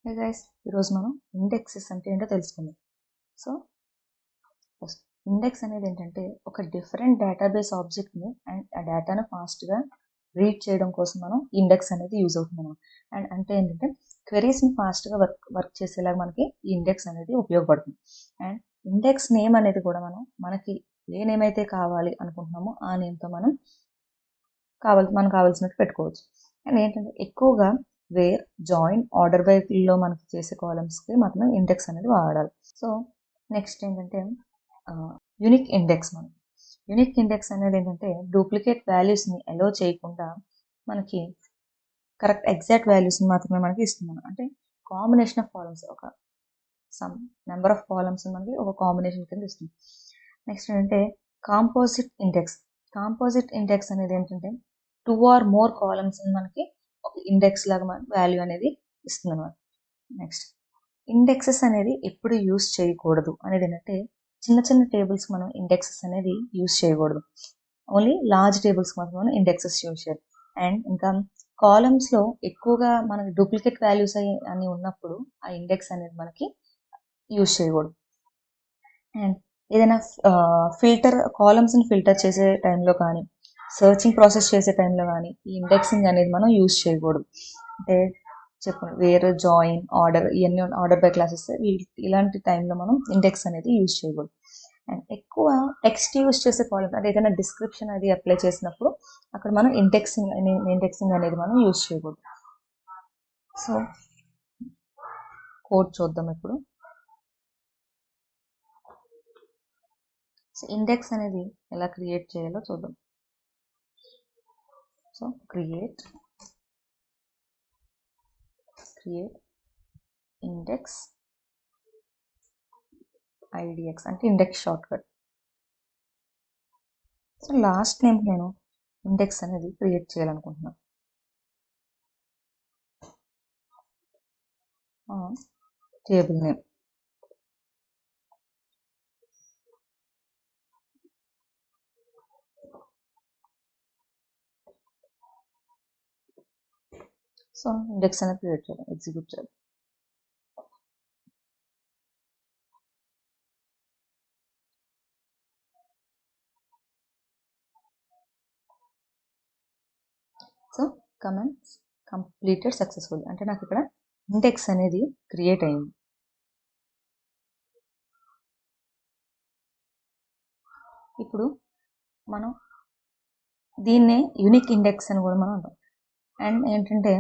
Hey guys, ఈరోజు మనం indexes అంటే ఏంటో తెలుసుకుందాం. సో ఫస్ట్ ఇండెక్స్ అనేది ఏంటంటే ఒక డిఫరెంట్ డేటాబేస్ ఆబ్జెక్ట్ని అండ్ ఆ డేటాను ఫాస్ట్గా రీడ్ చేయడం కోసం మనం ఇండెక్స్ అనేది యూజ్ అవుతుంది. అండ్ అంటే ఏంటంటే క్వెరీస్ని ఫాస్ట్గా వర్క్ చేసేలాగా మనకి ఈ ఇండెక్స్ అనేది ఉపయోగపడుతుంది. అండ్ ఇండెక్స్ నేమ్ అనేది కూడా మనకి ఏ నేమ్ అయితే కావాలి అనుకుంటున్నామో ఆ నేమ్తో మనం మనకు కావాల్సినట్టు పెట్టుకోవచ్చు. అండ్ ఏంటంటే ఎక్కువగా వేర్, జాయిన్, ఆర్డర్ బైలో మనకి చేసే కాలమ్స్కి మనం ఇండెక్స్ అనేది వాడాలి. సో నెక్స్ట్ ఏంటంటే యూనిక్ ఇండెక్స్. యూనిక్ ఇండెక్స్ అనేది ఏంటంటే డూప్లికేట్ వాల్యూస్ని అలో చేయకుండా మనకి కరెక్ట్ ఎగ్జాక్ట్ వాల్యూస్ని మాత్రమే మనకి ఇస్తుంది. అంటే కాంబినేషన్ ఆఫ్ కాలమ్స్, ఒక సమ్ నెంబర్ ఆఫ్ కాలమ్స్ మనకి ఒక కాంబినేషన్ కింద ఇస్తుంది. నెక్స్ట్ ఏంటంటే కాంపోజిట్ ఇండెక్స్. కాంపోజిట్ ఇండెక్స్ అనేది ఏంటంటే 2 or more కాలమ్స్ మనకి ఒక ఇండెక్స్ లాగా మనకి వాల్యూ అనేది ఇస్తుంది అనమాట. నెక్స్ట్ ఇండెక్సెస్ అనేది ఎప్పుడు యూస్ చేయకూడదు అనేది ఏంటంటే చిన్న చిన్న టేబుల్స్ మనం ఇండెక్సెస్ అనేది యూస్ చేయకూడదు. ఓన్లీ లార్జ్ టేబుల్స్ మాత్రం మనం ఇండెక్సెస్ యూస్ చేయాలి. అండ్ ఇంకా కాలమ్స్లో ఎక్కువగా మనకి డూప్లికేట్ వాల్యూస్ అని ఉన్నప్పుడు ఆ ఇండెక్స్ అనేది మనకి యూస్ చేయకూడదు. అండ్ ఏదైనా కాలమ్స్ని ఫిల్టర్ చేసే టైంలో కానీ, సర్చింగ్ ప్రాసెస్ చేసే టైంలో కానీ ఈ ఇండెక్సింగ్ అనేది మనం యూజ్ చేయకూడదు. అంటే వేర్, జాయిన్, ఆర్డర్, ఇవన్నీ ఆర్డర్ బై క్లాసెస్ ఇలాంటి టైంలో మనం ఇండెక్స్ అనేది యూజ్ చేయకూడదు. అండ్ ఎక్కువ టెక్స్ట్ యూజ్ చేసే కాలమ్స్ అంటే ఏదైనా డిస్క్రిప్షన్ అది అప్లై చేసినప్పుడు అక్కడ మనం ఇండెక్సింగ్ అనేది మనం యూజ్ చేయకూడదు. సో కోడ్ చూద్దాం ఇప్పుడు. సో ఇండెక్స్ అనేది ఎలా క్రియేట్ చేయాలో చూద్దాం. సో క్రియేట్ ఇండెక్స్ IDX అంటే index short cut. So last name నేను ఇండెక్స్ అనేది క్రియేట్ చేయాలనుకుంటున్నాను. టేబుల్ నేమ్ సో ఇండెక్స్ అనేది క్రియేట్ చేయాలి, ఎగ్జిక్యూట్ చేయాలి. సో కమెంట్స్ కంప్లీటెడ్ సక్సెస్ఫుల్ అంటే నాకు ఇక్కడ ఇండెక్స్ అనేది క్రియేట్ అయింది. ఇప్పుడు మనం దీన్నే యూనిక్ ఇండెక్స్ అని కూడా మనం అంటాం. అండ్ ఏంటంటే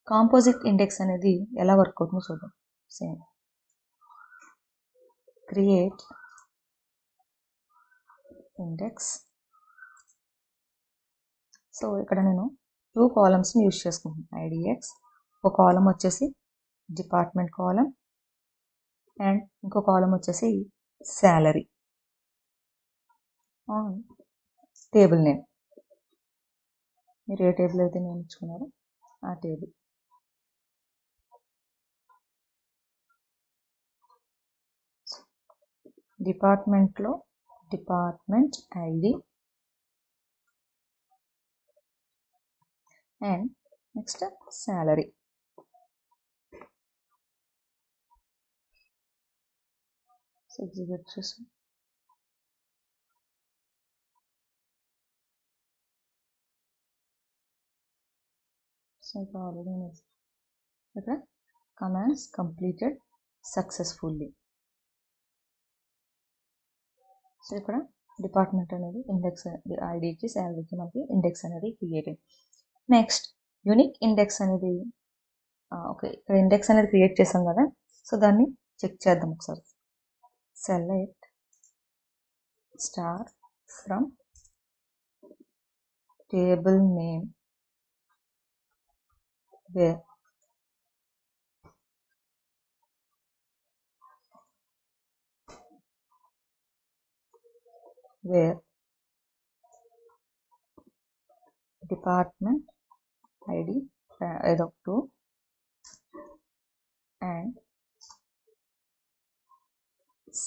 కాంపోజిట్ ఇండెక్స్ అనేది ఎలా వర్క్ అవుతుందో చూద్దాం. Same create index. సో ఇక్కడ నేను 2 కాలమ్స్ని యూజ్ చేసుకుంటున్నాను. IDX ఒక కాలం వచ్చేసి డిపార్ట్మెంట్ కాలం అండ్ ఇంకో కాలం వచ్చేసి శాలరీ టేబుల్ నేమ్. మీరు ఏ టేబుల్ అయితే నేర్చుకున్నారో ఆ టేబుల్. డిపార్ట్మెంట్లో department ID and next salary. So execute చేసి సో ఇక్కడ ఆల్రెడీ ఇక్కడ కమాండ్స్ కంప్లీటెడ్ సక్సెస్ఫుల్లీ. సో ఇక్కడ డిపార్ట్మెంట్ అనేది ఇండెక్స్ IDకి శాలరీకి మనకి ఇండెక్స్ అనేది క్రియేట్ అయింది. నెక్స్ట్ యూనిక్ ఇండెక్స్ అనేది ఓకే, ఇక్కడ ఇండెక్స్ అనేది క్రియేట్ చేసాం కదా, సో దాన్ని చెక్ చేద్దాం ఒకసారి. Select star from table name where department ID either 2 and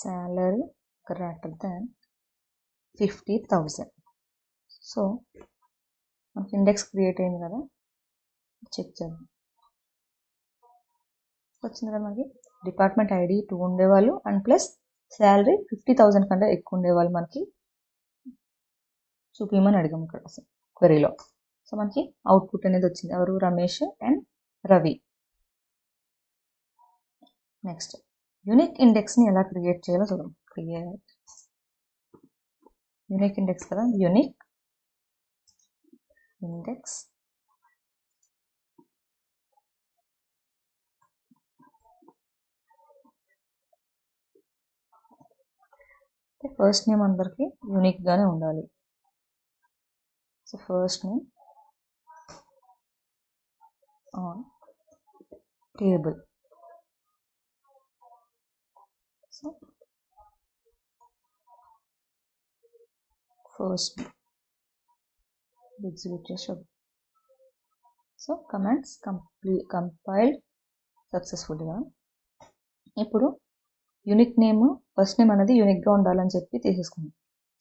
salary greater than 50,000. So మనకి ఇండెక్స్ క్రియేట్ అయింది కదా, చెక్ చేద్దాం. వచ్చింది కదా మనకి డిపార్ట్మెంట్ ఐడి 2 ఉండేవాళ్ళు అండ్ ప్లస్ శాలరీ 50,000 కంటే ఎక్కువ ఉండేవాళ్ళు మనకి చూపించమని అడిగాము ఇక్కడ క్వరీలో. సో మనకి అవుట్పుట్ అనేది వచ్చింది. ఎవరు? Ramesh and Ravi. Next unique ఇండెక్స్ని ఎలా క్రియేట్ చేయాలో చూద్దాం. క్రియేట్ యూనిక్ ఇండెక్స్ కదా, యూనిక్ ఇండెక్స్ ఫస్ట్ నేమ్ అందరికి యూనిక్ గానే ఉండాలి. So first name on table. So first execute చేసి సో కమాండ్స్ కంపైల్డ్ సక్సెస్ఫుల్గా. ఇప్పుడు యూనిక్ నేమ్ ఫస్ట్ నేమ్ అనేది యూనిక్గా ఉండాలని చెప్పి తీసేసుకుందాం.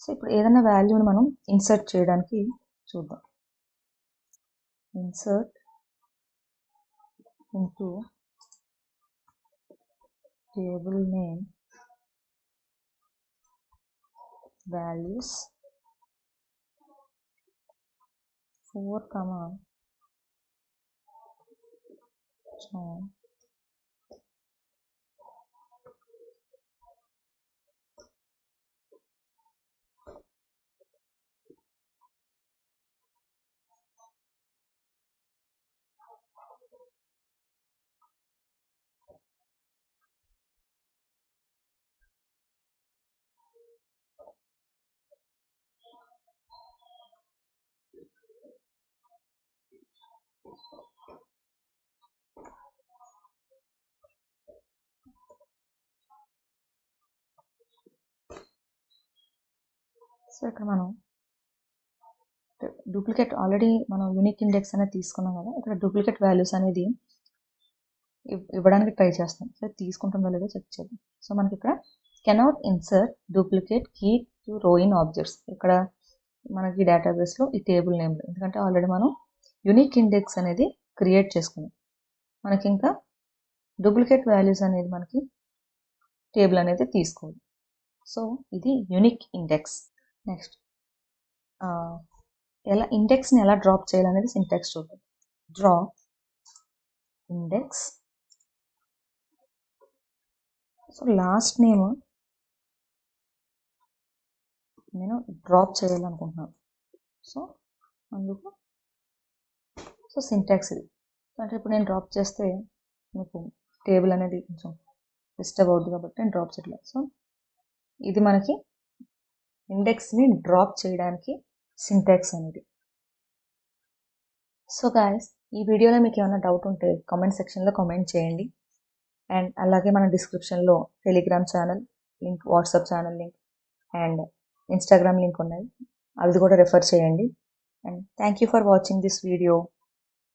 సో ఇప్పుడు ఏదైనా వాల్యూని మనం ఇన్సర్ట్ చేయడానికి చూద్దాం. Insert into table name values 4, John. So ఇక్కడ మనం డూప్లికేట్ ఆల్రెడీ మనం యూనిక్ ఇండెక్స్ అనేది తీసుకున్నాం కదా, ఇక్కడ డూప్లికేట్ వాల్యూస్ అనేది ఇవ్వడానికి ట్రై చేస్తాం. సో తీసుకుంటుందో లేదో చెక్ చేద్దాం. సో మనకి ఇక్కడ cannot insert duplicate key to row in objects. ఇక్కడ మనకి డేటాబేస్లో ఈ టేబుల్ నేమ్లో, ఎందుకంటే ఆల్రెడీ మనం యూనిక్ ఇండెక్స్ అనేది క్రియేట్ చేసుకున్నాం. మనకి ఇంకా డూప్లికేట్ వాల్యూస్ అనేది మనకి టేబుల్ అనేది తీసుకోవాలి. సో ఇది యూనిక్ ఇండెక్స్. నెక్స్ట్ ఎలా ఇండెక్స్ని ఎలా డ్రాప్ చేయాలనేది సింటాక్స్ చూద్దాం. Drop index. So last name నేను డ్రాప్ చేయాలనుకుంటున్నాను. సో అందుకు సో సింటాక్స్ ఇది. అంటే ఇప్పుడు నేను డ్రాప్ చేస్తే మీకు టేబుల్ అనేది కొంచెం డిస్టర్బ్ అవుతుంది కాబట్టి నేను డ్రాప్ చేయట్లేదు. సో ఇది మనకి ఇండెక్స్ని డ్రాప్ చేయడానికి సింటాక్స్ అనేది. సో గాయస్, ఈ వీడియోలో మీకు ఏమైనా డౌట్ ఉంటే కామెంట్ సెక్షన్లో కామెంట్ చేయండి. అండ్ అలాగే మన డిస్క్రిప్షన్లో Telegram channel link, WhatsApp channel link and Instagram link ఉన్నాయి, అవి కూడా రెఫర్ చేయండి. And thank you for watching this video.